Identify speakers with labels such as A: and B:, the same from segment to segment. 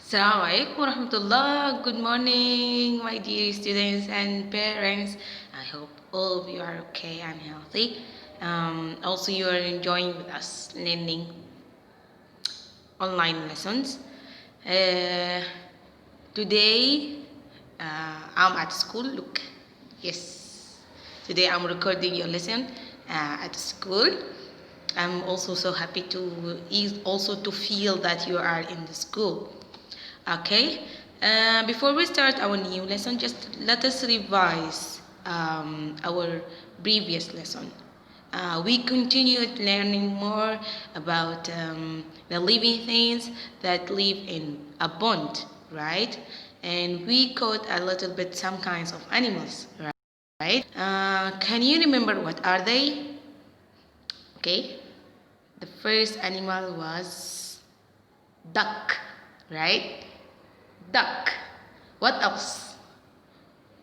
A: Assalamu alaikum warahmatullah. Good morning, my dear students and parents. I hope all of you are okay and healthy. Also, you are enjoying with us learning online lessons. Uh, Today, I'm at school. Look, yes. Today I'm recording your lesson at school. I'm also so happy to feel that you are in the school. Okay. Before we start our new lesson, just let us revise our previous lesson. We continued learning more about the living things that live in a pond, right? And we caught a little bit some kinds of animals, right? Can you remember what are they? Okay. The first animal was duck, right? Duck. What else?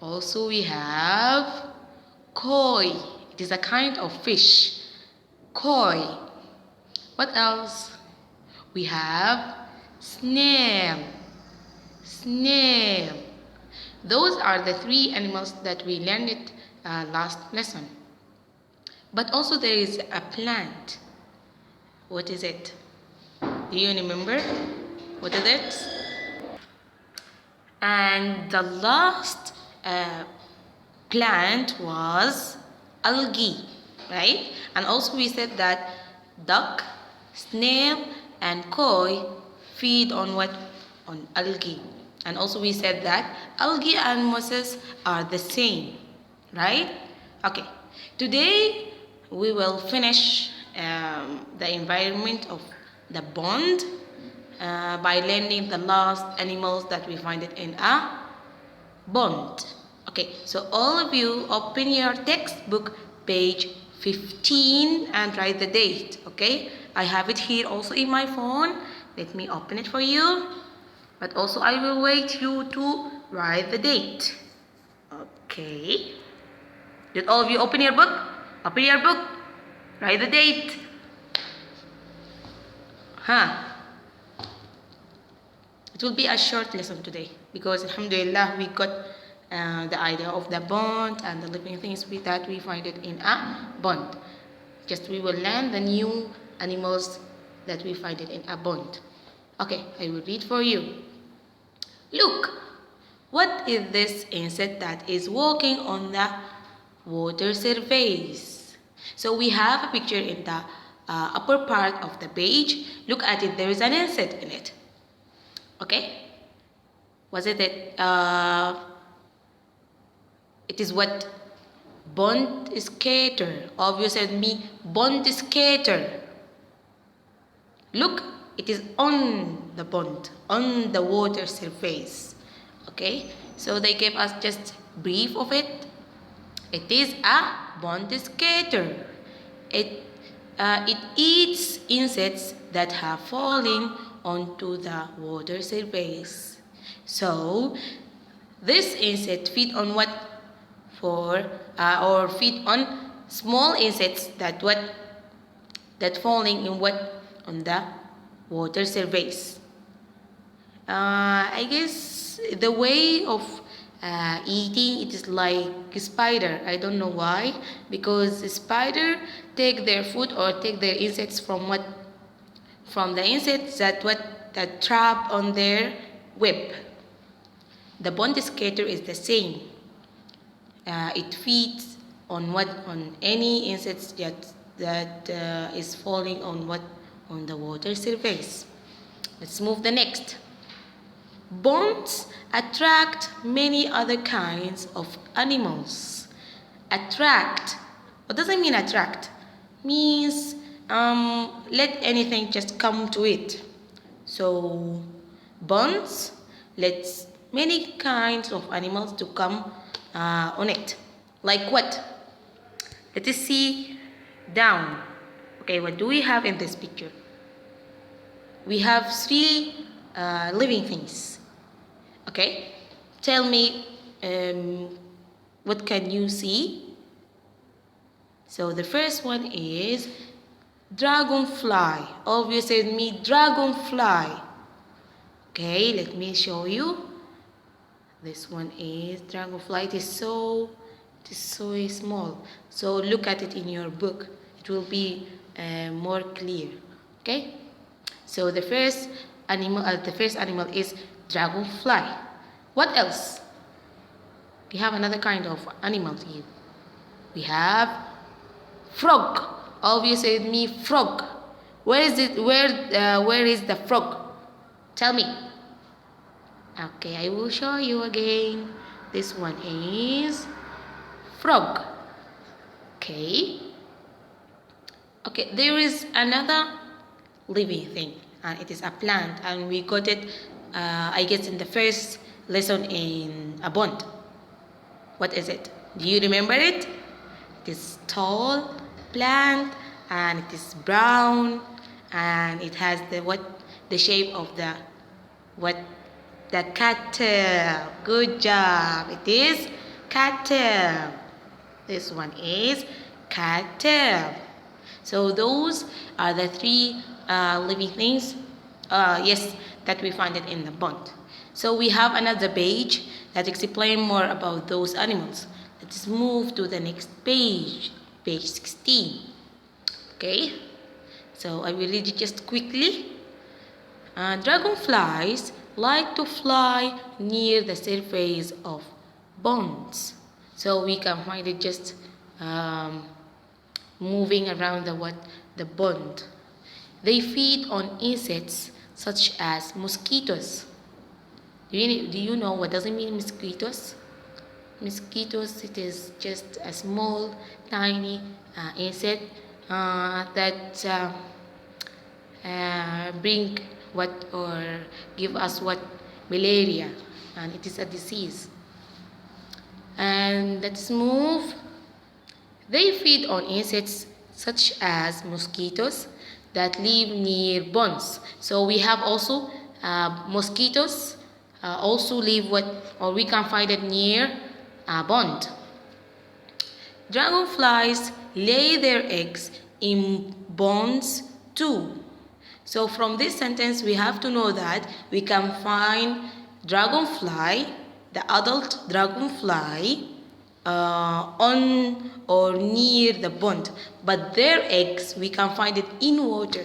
A: Also, we have koi. It is a kind of fish. Koi. What else? We have snail. Snail. Those are the three animals that we learned it last lesson. But also there is a plant. What is it? Do you remember? What is it? And the last plant was algae, right? And also we said that duck, snail, and koi feed on what? On algae. And also we said that algae and mosses are the same, right? Okay. Today we will finish the environment of the pond by learning the last animals that we find it in a pond. Okay, so all of you open your textbook page 15 and write the date. Okay, I have it here also in my phone. Let me open it for you. But also I will wait you to write the date. Okay. Did all of you open your book? Open your book. Write the date. Huh? It will be a short lesson today because alhamdulillah we got the idea of the bond and the living things that we find it in a bond. Just we will learn the new animals that we find it in a bond. Okay, I will read for you. Look, what is this insect that is walking on the water surface? So we have a picture in the upper part of the page. Look at it, there is an insect in it. Okay, was it it is what? Bond skater. Obvious said me bond skater. Look, it is on the pond, on the water surface. Okay, so they gave us just brief of it. It is a bond skater. It eats insects that have fallen onto the water surface. So this insect feed on what? Or feed on small insects that falling in what? On the water surface. I guess the way of eating it is like spider. I don't know why, because spider take their food or take their insects from what? From the insects that trap on their web. The bond skater is the same. It feeds on what? On any insects that is falling on what? On the water surface. Let's move the next. Bonds attract many other kinds of animals. Attract. What does it mean attract? Means let anything just come to it. So bonds lets many kinds of animals to come on it. Like what? Let us see down. Okay, what do we have in this picture? We have three living things. Okay, tell me what can you see? So the first one is dragonfly. All of you said me dragonfly. Okay, let me show you. This one is dragonfly. It is so small. So look at it in your book. It will be more clear. Okay. So the first animal is dragonfly. What else? We have another kind of animal here. We have frog. All of you say with me, frog. Where is it? Where is the frog? Tell me. Okay, I will show you again. This one is frog. Okay. Okay, there is another living thing, and it is a plant, and we got it, I guess, in the first lesson in a bond. What is it? Do you remember it? It is tall plant, and it is brown, and it has the shape of the cattle. Good job. It is cattle. This one is cattle. So those are the three living things, yes, that we find it in the pond. So we have another page that explains more about those animals. Let's move to the next page, page 16. Okay, so I will read it just quickly. Dragonflies like to fly near the surface of ponds. So we can find it just moving around the pond. They feed on insects such as mosquitoes. Do you know what does it mean, mosquitoes? Mosquitoes, it is just a small, tiny insect that bring or give us malaria, and it is a disease. And let's move. They feed on insects such as mosquitoes that live near ponds. So we have also mosquitoes also live or we can find it near a pond. Dragonflies lay their eggs in ponds too. So from this sentence we have to know that we can find dragonfly, the adult dragonfly, on or near the pond, but their eggs we can find it in water.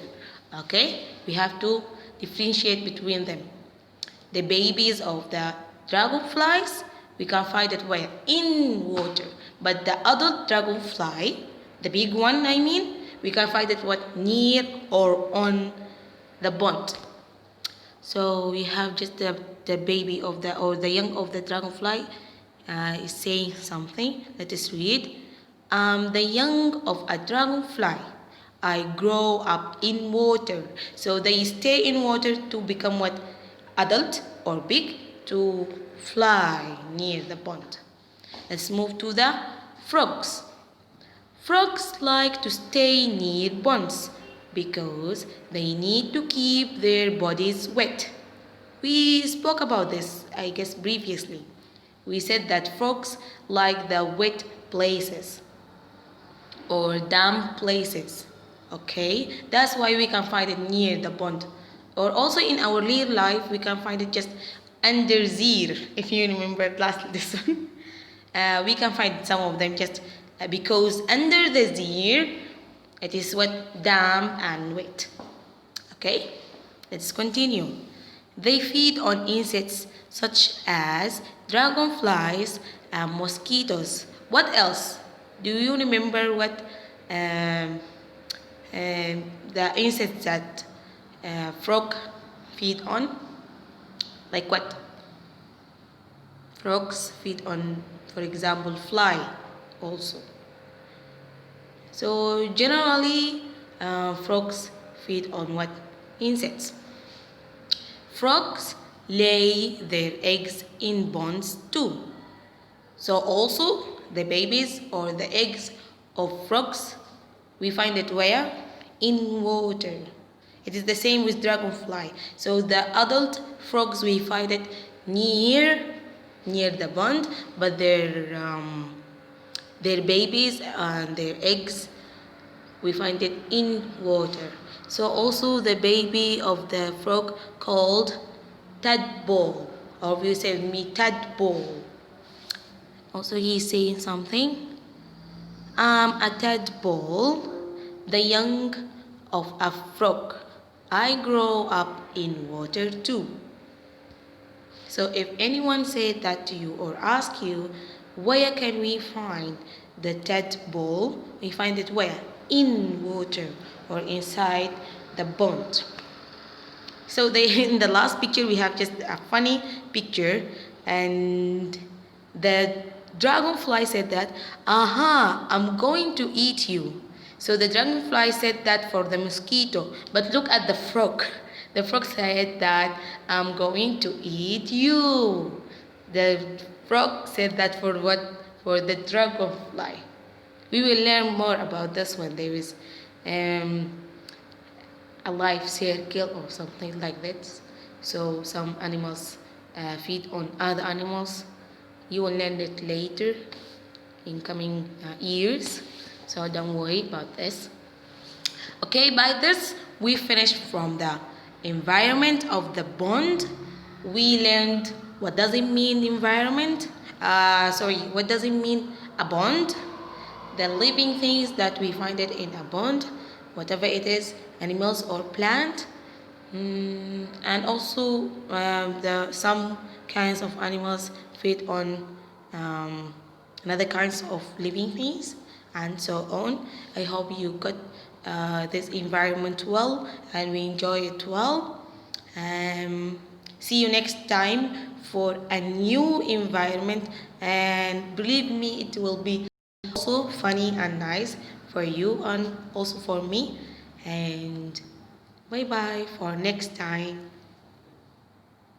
A: Okay, we have to differentiate between them. The babies of the dragonflies we can find it where? In water, but the adult dragonfly, the big one I mean, we can find it near or on the pond. So we have just the baby of the young of the dragonfly is saying something. Let us read. The young of a dragonfly, I grow up in water. So they stay in water to become adult or big, to fly near the pond. Let's move to the frogs. Frogs like to stay near ponds because they need to keep their bodies wet. We spoke about this, I guess, previously. We said that frogs like the wet places or damp places. Okay, that's why we can find it near the pond. Or also in our real life, we can find it just under there. If you remember last lesson, we can find some of them just because under the zero it is damp and wet. Okay, let's continue. They feed on insects such as dragonflies and mosquitoes. What else? Do you remember the insects that frog feed on? Like what? Frogs feed on, for example, fly also. So generally, frogs feed on insects. Frogs lay their eggs in ponds too. So also the babies or the eggs of frogs, we find it where? In water. It is the same with dragonfly. So the adult frogs, we find it near the pond, but their babies and their eggs, we find it in water. So also the baby of the frog called tadpole, or you say with me tadpole. Also, he's saying something. A tadpole, the young of a frog. I grow up in water too. So if anyone said that to you or ask you, where can we find the tadpole? We find it where? In water or inside the pond. So in the last picture we have just a funny picture, and the dragonfly said that, aha, I'm going to eat you. So the dragonfly said that for the mosquito, but look at the frog. The frog said that I'm going to eat you. The frog said that for what? For the dragonfly. We will learn more about this when there is a life circle or something like that. So some animals feed on other animals. You will learn it later in coming years. So don't worry about this. Okay, by this we finished from the environment of the bond. We learned what does it mean environment. What does it mean a bond? The living things that we find it in a bond, whatever it is, animals or plant, and also some kinds of animals feed on another kinds of living things, and so on. I hope you got this environment well and we enjoy it well. See you next time for a new environment, and believe me, it will be also funny and nice for you and also for me. And bye bye for next time.